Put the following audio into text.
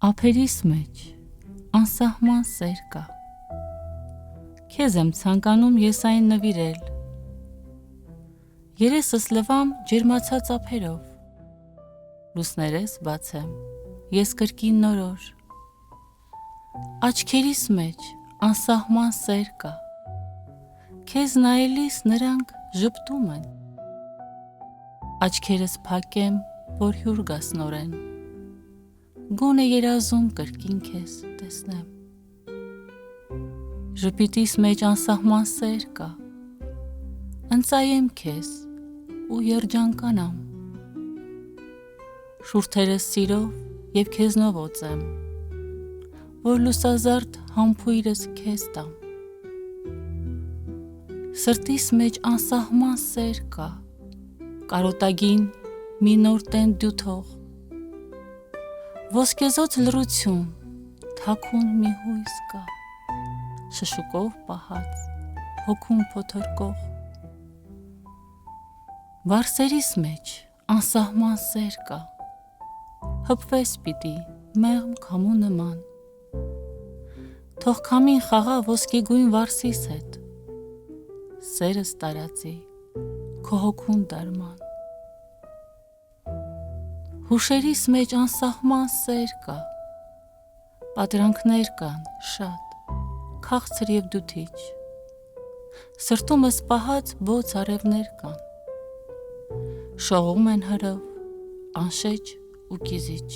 Ափերիս մեջ անսահման սեր կա, քեզ եմ ցանկանում ես այն նվիրել, երեսս լվամ ջերմացած ափերով, լուսներես բացեմ ես կրկին նորոր, աչքերիս մեջ անսահման սեր կա, քեզ նայելիս նրանք ժպտում են, աչքերս փակեմ, որ հյուր գաս նորեն, գոնե երազում կրկին քեզ տեսնեմ, ժպիտիս մեջ անսահման սեր կա, ընծայեմ քեզ ու երջանկանամ, շուրթերս սիրով և քեզնով օծեմ, որ լուսազարդ համբույրս քեզ տամ, սրտիս մեջ անսահման սեր կա, կարոտագին մի նոր տեն դյութող, ոսկեզօծ լռություն, թաքուն մի հույս կա, շշուկով պահած, հոգում փոթորկող, վարսերիս մեջ անսահման սեր կա, հպվես պիտի մեղմ քամու նման, թող քամին խաղա ոսկեգույն վարսիս հետ, սերս տարածի քո հոգուն դարման, հուշերիս մեջ անսահման սեր կա, պատրանքներ կան շատ, քաղցր և դյութիչ, սրտումս պահած բոց արևներ կան, շողում են հրով, անշեջ ու կիզիչ,